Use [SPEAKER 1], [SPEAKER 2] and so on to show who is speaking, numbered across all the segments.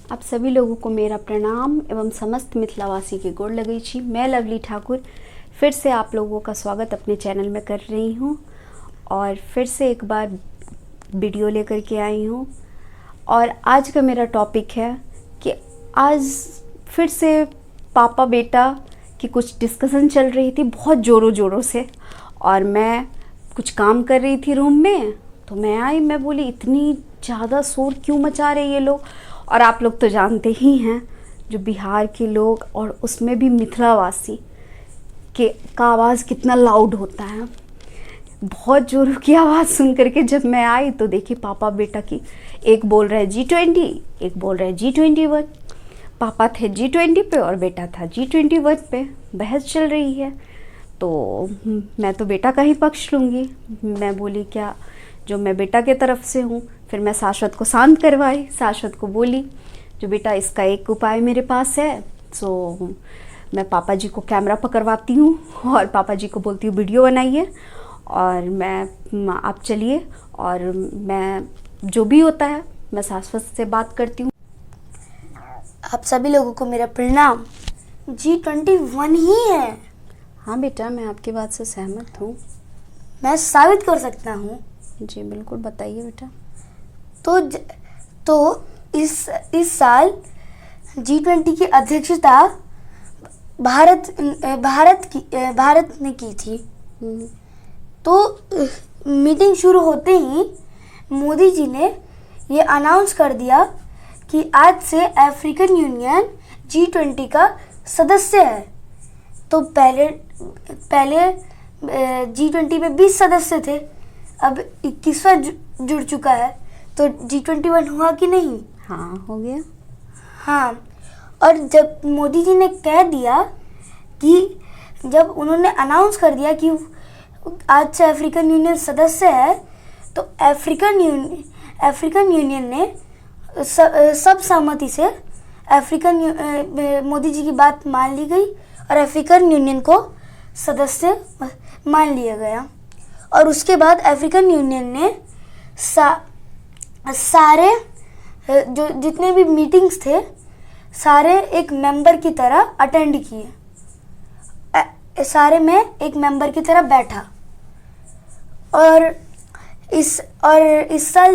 [SPEAKER 1] आप सभी लोगों को मेरा प्रणाम एवं समस्त मिथिलावासी के गोड़ लगई छी। मैं लवली ठाकुर फिर से आप लोगों का स्वागत अपने चैनल में कर रही हूँ और फिर से एक बार वीडियो लेकर के आई हूँ। और आज का मेरा टॉपिक है कि आज फिर से पापा बेटा की कुछ डिस्कशन चल रही थी बहुत ज़ोरों ज़ोरों से, और मैं कुछ काम कर रही थी रूम में, तो मैं आई, मैं बोली इतनी ज़्यादा शोर क्यों मचा रहे ये लोग। और आप लोग तो जानते ही हैं जो बिहार के लोग और उसमें भी मिथिलावासी के का आवाज़ कितना लाउड होता है। बहुत ज़ोरों की आवाज़ सुन करके जब मैं आई तो देखी पापा बेटा की, एक बोल रहा है G20, एक बोल रहा है G21। पापा थे G20 पे और बेटा था G21 पे, बहस चल रही है। तो मैं तो बेटा का ही पक्ष लूँगी। मैं बोली क्या, जो मैं बेटा के तरफ से हूँ। फिर मैं शाश्वत को शांत करवाई, शाश्वत को बोली जो बेटा इसका एक उपाय मेरे पास है। सो मैं पापा जी को कैमरा पकड़वाती हूँ और पापा जी को बोलती हूँ वीडियो बनाइए, और मैं आप चलिए और मैं जो भी होता है मैं शाश्वत से बात करती हूँ।
[SPEAKER 2] आप सभी लोगों को मेरा प्रणाम। G21 ही है।
[SPEAKER 1] हाँ बेटा, मैं आपकी बात से सहमत हूँ।
[SPEAKER 2] मैं साबित कर सकता हूँ।
[SPEAKER 1] जी बिल्कुल, बताइए बेटा।
[SPEAKER 2] तो इस साल G20 की अध्यक्षता भारत ने की थी। तो मीटिंग शुरू होते ही मोदी जी ने ये अनाउंस कर दिया कि आज से अफ्रीकन यूनियन G20 का सदस्य है। तो पहले G20 में 20 सदस्य थे, अब 21वां जुड़ चुका है। तो G21 हुआ कि नहीं?
[SPEAKER 1] हाँ, हो गया।
[SPEAKER 2] हाँ, और जब मोदी जी ने कह दिया कि जब उन्होंने अनाउंस कर दिया कि आज से अफ्रीकन यूनियन सदस्य है, तो अफ्रीकन यूनियन ने सब सहमति से मोदी जी की बात मान ली गई और अफ्रीकन यूनियन को सदस्य मान लिया गया। और उसके बाद अफ्रीकन यूनियन ने सारे जो जितने भी मीटिंग्स थे सारे एक मेंबर की तरह अटेंड किए, सारे में एक मेंबर की तरह बैठा। और इस साल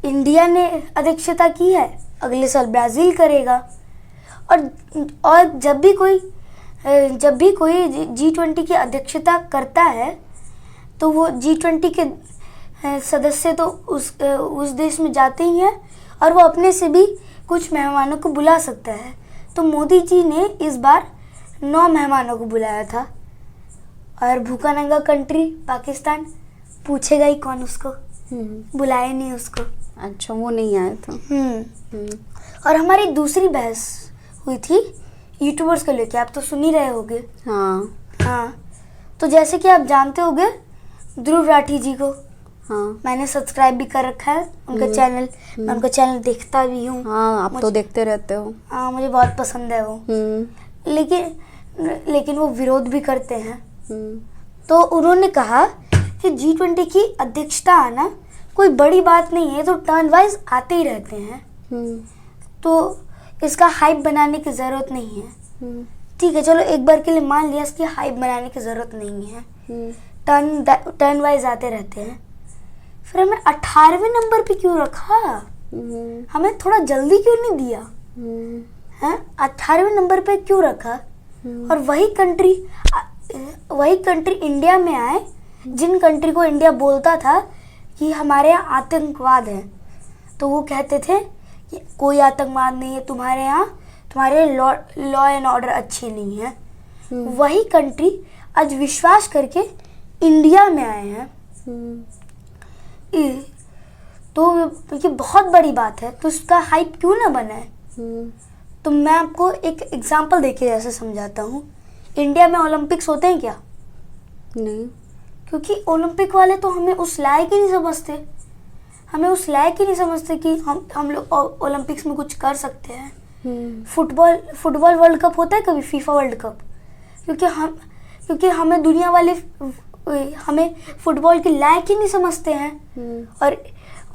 [SPEAKER 2] इंडिया ने अध्यक्षता की है, अगले साल ब्राज़ील करेगा। और जब भी कोई G20 की अध्यक्षता करता है तो वो G20 के सदस्य तो उस देश में जाते ही हैं, और वो अपने से भी कुछ मेहमानों को बुला सकता है। तो मोदी जी ने इस बार 9 मेहमानों को बुलाया था, और भूखा नंगा कंट्री पाकिस्तान पूछेगा ही कौन उसको, बुलाए नहीं उसको।
[SPEAKER 1] अच्छा, वो नहीं आया था।
[SPEAKER 2] और हमारी दूसरी बहस हुई थी यूट्यूबर्स को लेके, आप तो सुन ही रहे होगे। हाँ, तो जैसे कि आप जानते होगे ध्रुव राठी जी को,
[SPEAKER 1] हाँ,
[SPEAKER 2] मैंने सब्सक्राइब भी कर रखा है उनका चैनल। मैं उनका चैनल देखता भी हूँ।
[SPEAKER 1] हाँ, आप तो देखते रहते हो।
[SPEAKER 2] हाँ, मुझे बहुत पसंद है वो। लेकिन वो विरोध भी करते हैं। तो उन्होंने कहा कि G20 की अध्यक्षता आना कोई बड़ी बात नहीं है, तो टर्न वाइज आते ही रहते हैं, तो इसका हाइप बनाने की ज़रूरत नहीं है। ठीक है, चलो एक बार के लिए मान लिया इसकी हाइप बनाने की ज़रूरत नहीं है, टर्न वाइज आते रहते हैं। फिर हमें 18वें नंबर पे क्यों रखा? हमें थोड़ा जल्दी क्यों नहीं दिया? 18वें नंबर पे क्यों रखा? और वही कंट्री इंडिया में आए जिन कंट्री को इंडिया बोलता था कि हमारे यहाँ आतंकवाद है, तो वो कहते थे कि कोई आतंकवाद नहीं है तुम्हारे यहाँ, तुम्हारे लॉ एंड ऑर्डर अच्छी नहीं है। वही कंट्री आज विश्वास करके इंडिया में आए हैं। तो ये बहुत बड़ी बात है, तो उसका हाइप क्यों ना बना है? तो मैं आपको एक एग्जांपल देके जैसे समझाता हूँ। इंडिया में ओलंपिक्स होते हैं क्या?
[SPEAKER 1] नहीं,
[SPEAKER 2] क्योंकि ओलंपिक वाले तो हमें उस लायक ही नहीं समझते। हमें उस लायक ही नहीं समझते कि हम लोग ओलंपिक्स में कुछ कर सकते हैं। फुटबॉल वर्ल्ड कप होता है कभी, फीफा वर्ल्ड कप, क्योंकि हमें दुनिया वाले हमें फुटबॉल के लायक ही नहीं समझते हैं।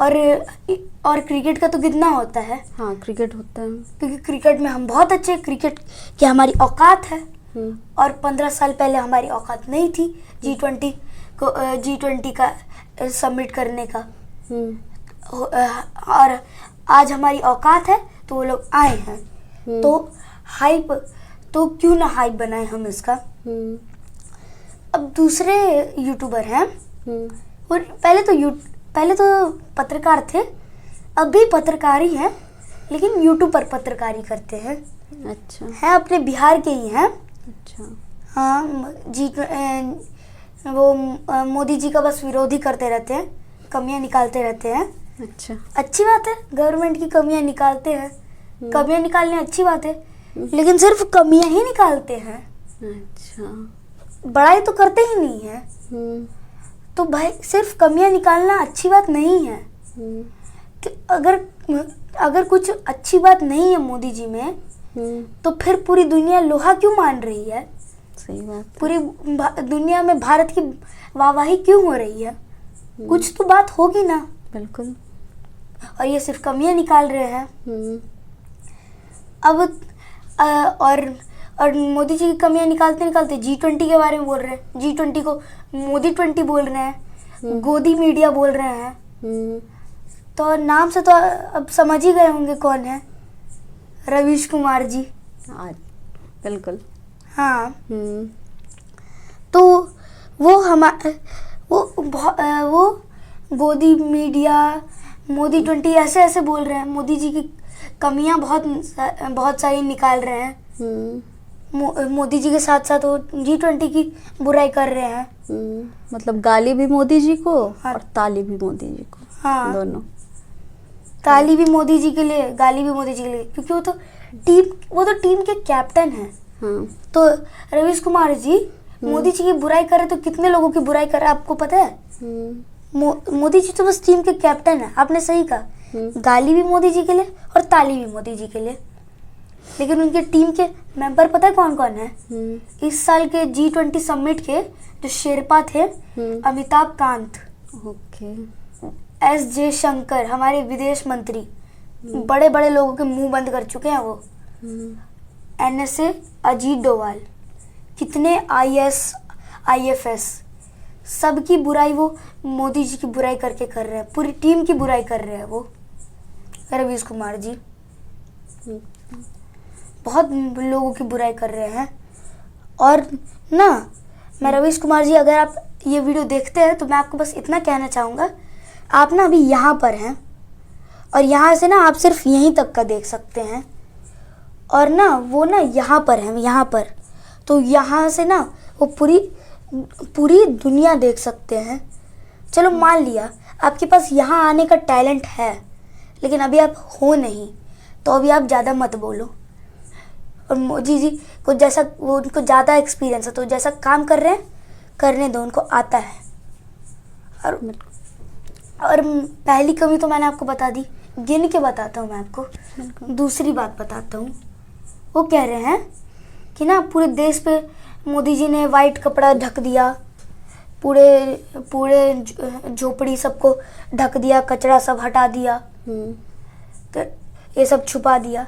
[SPEAKER 2] और क्रिकेट का तो कितना होता है,
[SPEAKER 1] हाँ क्रिकेट होता है।
[SPEAKER 2] क्योंकि क्रिकेट में हम बहुत अच्छे, क्रिकेट की हमारी औकात है। और 15 साल पहले हमारी औकात नहीं थी G20 का सबमिट करने का। और आज हमारी औकात है तो वो लोग आए हैं। तो क्यों ना हाइप बनाए हम इसका। अब दूसरे यूट्यूबर हैं, वो पहले तो पत्रकार थे, अब भी पत्रकार ही हैं, लेकिन यूट्यूब पर पत्रकारी करते हैं।
[SPEAKER 1] अच्छा।
[SPEAKER 2] हैं अपने बिहार के ही हैं।
[SPEAKER 1] अच्छा।
[SPEAKER 2] हाँ, वो मोदी जी का बस विरोध ही करते रहते हैं, कमियां निकालते रहते हैं।
[SPEAKER 1] अच्छा।
[SPEAKER 2] अच्छी बात है, गवर्नमेंट की कमियां निकालते हैं, कमियां निकालने अच्छी बात है, लेकिन सिर्फ कमियां ही निकालते हैं।
[SPEAKER 1] अच्छा।
[SPEAKER 2] बड़ाई तो करते ही नहीं है। तो भाई सिर्फ कमियां निकालना अच्छी बात नहीं है। कि अगर कुछ अच्छी बात नहीं है मोदी जी में, तो फिर पूरी दुनिया लोहा क्यों मान रही है?
[SPEAKER 1] सही बात।
[SPEAKER 2] पूरी दुनिया में भारत की वाहवाही क्यों हो रही है? कुछ तो बात होगी ना।
[SPEAKER 1] बिल्कुल।
[SPEAKER 2] और ये सिर्फ कमियां निकाल रहे हैं। अब और मोदी जी की कमियां निकालते निकालते G20 के बारे में बोल रहे हैं। G20 को मोदी 20 बोल रहे हैं, गोदी मीडिया बोल रहे हैं। तो नाम से तो अब समझ ही गए होंगे कौन है, रवीश कुमार जी।
[SPEAKER 1] बिल्कुल।
[SPEAKER 2] हाँ। तो वो गोदी मीडिया, मोदी 20 ऐसे ऐसे बोल रहे हैं, मोदी जी की कमियां बहुत सारी निकाल रहे हैं। मोदी जी के साथ साथ वो G20 की बुराई कर रहे हैं।
[SPEAKER 1] मतलब गाली भी मोदी जी को, हाँ, और ताली भी मोदी जी को।
[SPEAKER 2] हाँ,
[SPEAKER 1] दोनों।
[SPEAKER 2] ताली भी मोदी जी के लिए, गाली भी मोदी जी के लिए, क्योंकि वो तो टीम के कैप्टन हैं।
[SPEAKER 1] हाँ।
[SPEAKER 2] तो रवीश कुमार जी मोदी जी की बुराई कर रहे, तो कितने लोगों की बुराई कर रहे आपको पता है? मोदी जी तो बस टीम के कैप्टन है। आपने सही कहा, गाली भी मोदी जी के लिए और ताली भी मोदी जी के लिए, लेकिन उनके टीम के मेंबर पता है कौन कौन है? इस साल के G20 समिट के जो शेरपा थे, अमिताभ कांत,
[SPEAKER 1] ओके,
[SPEAKER 2] S जयशंकर, हमारे विदेश मंत्री, बड़े बड़े लोगों के मुंह बंद कर चुके हैं वो। NSA अजीत डोभाल, कितने IAS IFS, सबकी बुराई वो मोदी जी की बुराई करके कर रहे हैं, पूरी टीम की बुराई कर रहे हैं वो रवीश कुमार जी। बहुत लोगों की बुराई कर रहे हैं। और ना, मैं रवीश कुमार जी, अगर आप ये वीडियो देखते हैं तो मैं आपको बस इतना कहना चाहूँगा, आप ना अभी यहाँ पर हैं और यहाँ से ना आप सिर्फ यहीं तक का देख सकते हैं, और ना वो ना यहाँ पर हैं, यहाँ पर, तो यहाँ से ना वो पूरी दुनिया देख सकते हैं। चलो मान लिया आपके पास यहाँ आने का टैलेंट है, लेकिन अभी आप हो नहीं, तो अभी आप ज़्यादा मत बोलो। और मोदी जी को जैसा उनको ज़्यादा एक्सपीरियंस है, तो जैसा काम कर रहे हैं करने दो, उनको आता है। और पहली कमी तो मैंने आपको बता दी, गिन के बताता हूँ मैं आपको। दूसरी बात बताता हूँ, वो कह रहे हैं कि ना पूरे देश पे मोदी जी ने वाइट कपड़ा ढक दिया, पूरे झोपड़ी सबको ढक दिया, कचरा सब हटा दिया, तो ये सब छुपा दिया।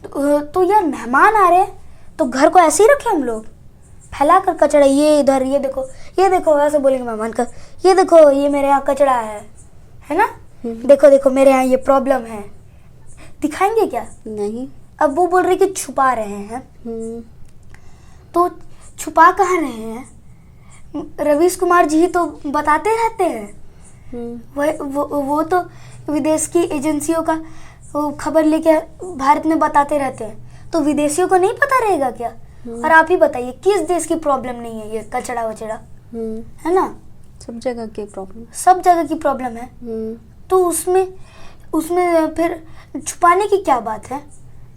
[SPEAKER 2] तो यार मेहमान आ रहे हैं तो घर को ऐसे ही रखें हम लोग, फैला कर कचरा, ये इधर, ये देखो ऐसे बोलेंगे मेहमान का, ये देखो ये मेरे यहाँ कचरा है ना, देखो देखो मेरे यहाँ ये प्रॉब्लम है, दिखाएंगे क्या? नहीं। अब वो बोल रहे कि छुपा रहे हैं। तो छुपा कहाँ रहे हैं? रवीश कुमार जी तो बताते रहते हैं। वो तो विदेश की एजेंसियों का खबर लेके भारत में बताते रहते हैं, तो विदेशियों को नहीं पता रहेगा क्या? और आप ही बताइए, किस देश की प्रॉब्लम नहीं है ये कचरा वचड़ा, है ना?
[SPEAKER 1] सब जगह की प्रॉब्लम,
[SPEAKER 2] सब जगह की प्रॉब्लम है। तो उसमें फिर छुपाने की क्या बात है?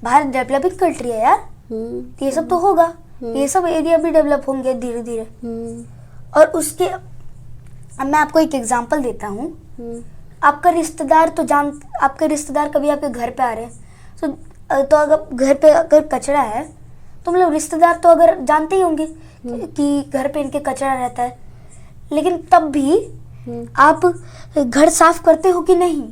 [SPEAKER 2] भारत डेवलपिंग कंट्री है यार, ये सब तो होगा, ये सब एरिया भी डेवलप होंगे धीरे धीरे। और उसके, अब मैं आपको एक एग्जांपल देता हूँ। आपका रिश्तेदार कभी आपके घर पे आ रहे हैं, तो अगर घर पे अगर कचरा है, तो मतलब रिश्तेदार तो अगर जानते ही होंगे कि घर पे इनके कचरा रहता है, लेकिन तब भी आप घर साफ करते हो कि नहीं?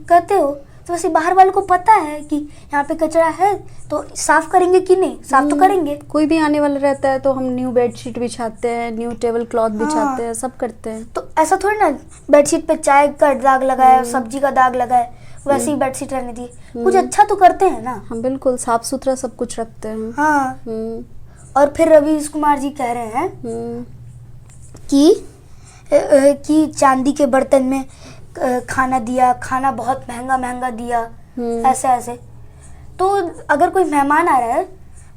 [SPEAKER 2] करते हो। तो वैसे बाहर वालों को पता है कि यहाँ पे कचरा है, तो साफ करेंगे कि नहीं? साफ तो करेंगे।
[SPEAKER 1] कोई भी आने वाला रहता है तो हम न्यू बेडशीट बिछाते हैं, न्यू टेबल क्लॉथ बिछाते हैं, सब करते हैं।
[SPEAKER 2] तो ऐसा थोड़ी ना बेडशीट पे चाय का दाग लगाया, सब्जी का दाग लगाया, वैसे ही बेडशीट रहने दी। कुछ अच्छा तो करते हैं ना।
[SPEAKER 1] हम बिल्कुल साफ सुथरा सब कुछ रखते हैं।
[SPEAKER 2] हाँ। और फिर रवीश कुमार जी कह रहे हैं कि चांदी के बर्तन में खाना दिया, खाना बहुत महंगा महंगा दिया, ऐसे ऐसे। तो अगर कोई मेहमान आ रहा है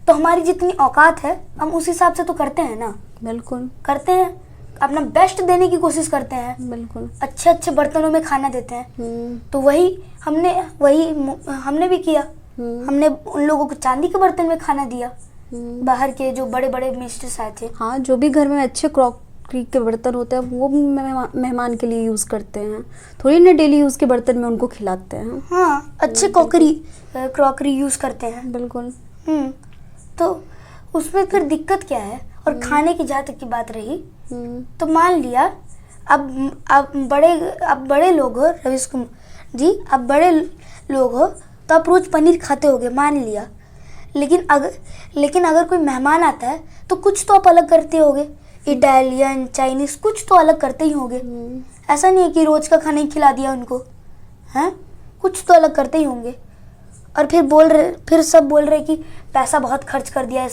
[SPEAKER 2] तो हमारी जितनी औकात है हम उस हिसाब से तो करते हैं ना।
[SPEAKER 1] बिल्कुल
[SPEAKER 2] करते हैं, अपना बेस्ट देने की कोशिश करते हैं।
[SPEAKER 1] बिल्कुल
[SPEAKER 2] अच्छे अच्छे बर्तनों में खाना देते हैं। तो वही हमने भी किया। हमने उन लोगों को चांदी के बर्तन में खाना दिया, बाहर के जो बड़े बड़े मिनिस्टर्स आए थे।
[SPEAKER 1] हाँ, जो भी घर में अच्छे क्रॉकरी के बर्तन होते हैं वो मेहमान के लिए यूज़ करते हैं, थोड़ी ना डेली यूज़ के बर्तन में उनको खिलाते हैं।
[SPEAKER 2] हाँ, अच्छे क्रॉकरी यूज़ करते हैं।
[SPEAKER 1] बिल्कुल।
[SPEAKER 2] तो उसमें फिर दिक्कत क्या है? और खाने की जहाँ तक की बात रही, तो मान लिया अब बड़े लोग हो रवीश कुमार जी, आप बड़े लोग हो तो आप रोज पनीर खाते होगे, मान लिया। लेकिन अगर कोई मेहमान आता है तो कुछ तो आप अलग करते होगे, इटालियन चाइनीज कुछ तो अलग करते ही होंगे। ऐसा नहीं है कि रोज का खाना ही खिला दिया उनको, हैं? कुछ तो अलग करते ही होंगे। और फिर सब बोल रहे कि पैसा बहुत खर्च कर दिया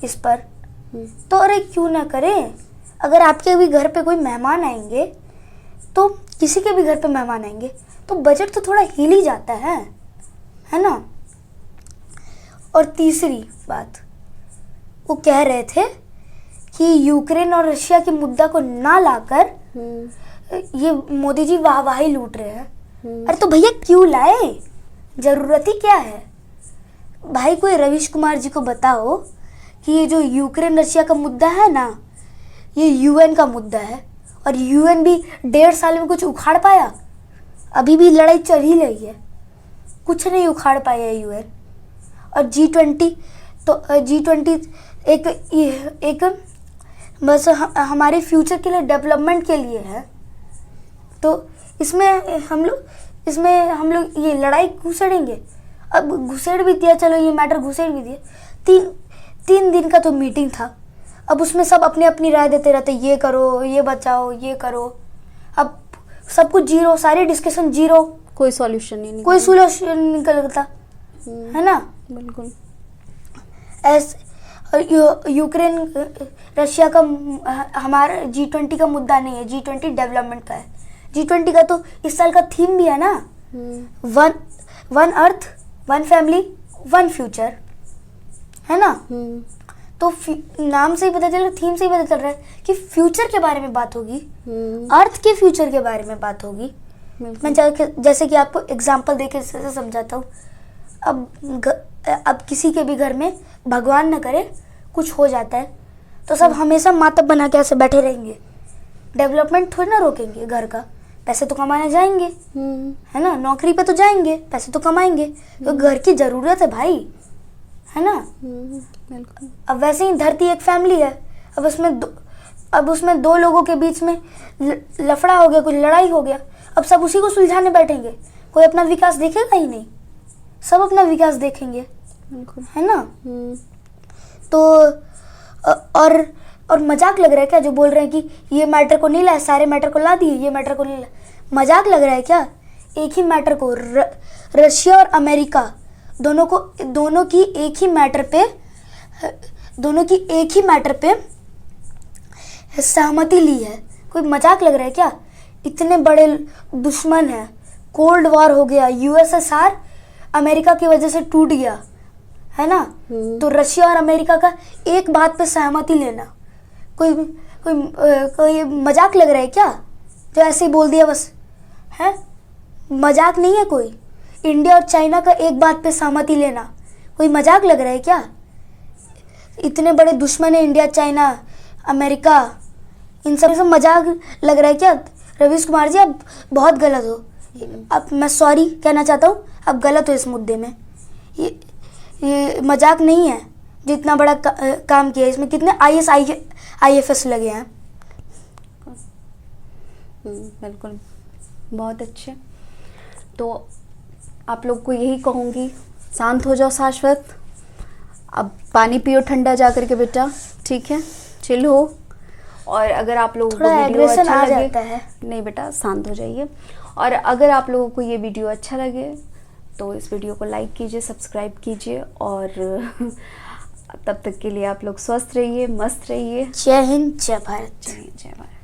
[SPEAKER 2] इस पर। तो अरे क्यों ना करें? अगर आपके भी घर पे कोई मेहमान आएंगे, तो किसी के भी घर पे मेहमान आएंगे तो बजट तो थोड़ा हिल ही जाता है ना। और तीसरी बात, वो कह रहे थे कि यूक्रेन और रशिया के मुद्दा को ना लाकर ये मोदी जी वाहवाही लूट रहे हैं। अरे तो भैया क्यों लाए? जरूरत ही क्या है भाई? कोई रवीश कुमार जी को बताओ कि ये जो यूक्रेन रशिया का मुद्दा है ना, ये यूएन का मुद्दा है, और यूएन भी 1.5 साल में कुछ उखाड़ पाया? अभी भी लड़ाई चल ही रही है, कुछ नहीं उखाड़ पाया यूएन। और G20 एक बस हमारे फ्यूचर के लिए, डेवलपमेंट के लिए है। तो इसमें हम लोग ये लड़ाई घुसेड़ेंगे। अब घुसेड़ भी दिया, चलो ये मैटर घुसेड़ भी दिया। 3 दिन का तो मीटिंग था, अब उसमें सब अपनी अपनी राय देते रहते, ये करो, ये बचाओ, ये करो। अब सब कुछ जीरो, सारी डिस्कशन जीरो,
[SPEAKER 1] कोई सॉल्यूशन नहीं,
[SPEAKER 2] कोई सॉल्यूशन नहीं निकलता, है ना।
[SPEAKER 1] बिल्कुल।
[SPEAKER 2] यूक्रेन रशिया का हमारा G20 का मुद्दा नहीं है, G20 डेवलपमेंट का है। G20 का तो इस साल का थीम भी है ना, one earth, one family, one future, है ना। तो नाम से ही पता चल रहा है, थीम से ही पता चल रहा है कि फ्यूचर के बारे में बात होगी, अर्थ के फ्यूचर के बारे में बात होगी। मैं जैसे कि आपको एग्जांपल देके समझाता हूँ। अब किसी के भी घर में भगवान न करे कुछ हो जाता है तो सब हमेशा मातब बना के ऐसे बैठे रहेंगे, डेवलपमेंट थोड़ी ना रोकेंगे घर का। पैसे तो कमाने जाएंगे, है ना, नौकरी पे तो जाएंगे, पैसे तो कमाएंगे, तो घर की जरूरत है भाई, है ना। अब वैसे ही धरती एक फैमिली है, अब उसमें 2 लोगों के बीच में लफड़ा हो गया, कुछ लड़ाई हो गया, अब सब उसी को सुलझाने बैठेंगे, कोई अपना विकास देखेगा ही नहीं, सब अपना विकास देखेंगे, है ना। तो और मजाक लग रहा है क्या जो बोल रहे हैं कि ये मैटर को नहीं लाए, सारे मैटर को ला दिए, ये मैटर को नहीं लाए? मजाक लग रहा है क्या? एक ही मैटर को रशिया और अमेरिका दोनों की एक ही मैटर पे सहमति ली है। कोई मजाक लग रहा है क्या? इतने बड़े दुश्मन हैं, कोल्ड वॉर हो गया, यूएसएसआर अमेरिका की वजह से टूट गया, है ना। तो रशिया और अमेरिका का एक बात पे सहमति लेना, कोई मजाक लग रहा है क्या जो ऐसे ही बोल दिया बस, है? मजाक नहीं है कोई। इंडिया और चाइना का एक बात पे सहमति लेना कोई मजाक लग रहा है क्या? इतने बड़े दुश्मन है इंडिया, चाइना, अमेरिका, इन सब से मजाक लग रहा है क्या? रवीश कुमार जी आप बहुत गलत हो, अब मैं सॉरी कहना चाहता हूँ, आप गलत हो इस मुद्दे में। ये मजाक नहीं है जो इतना बड़ा काम किया। इसमें कितने IAS IFS लगे हैं।
[SPEAKER 1] बिल्कुल, बहुत अच्छे। तो आप लोग को यही कहूँगी, शांत हो जाओ शाश्वत, अब पानी पियो ठंडा जा कर के बेटा, ठीक है, चिल हो। और अगर आप लोगों को
[SPEAKER 2] थोड़ा
[SPEAKER 1] वीडियो
[SPEAKER 2] एग्रेशन
[SPEAKER 1] अच्छा
[SPEAKER 2] आ
[SPEAKER 1] लगे,
[SPEAKER 2] जाता है।
[SPEAKER 1] नहीं बेटा शांत हो जाइए। और अगर आप लोगों को ये वीडियो अच्छा लगे तो इस वीडियो को लाइक कीजिए, सब्सक्राइब कीजिए, और तब तक के लिए आप लोग स्वस्थ रहिए, मस्त रहिए।
[SPEAKER 2] जय हिंद, जय भारत।
[SPEAKER 1] जय हिंद, जय भारत।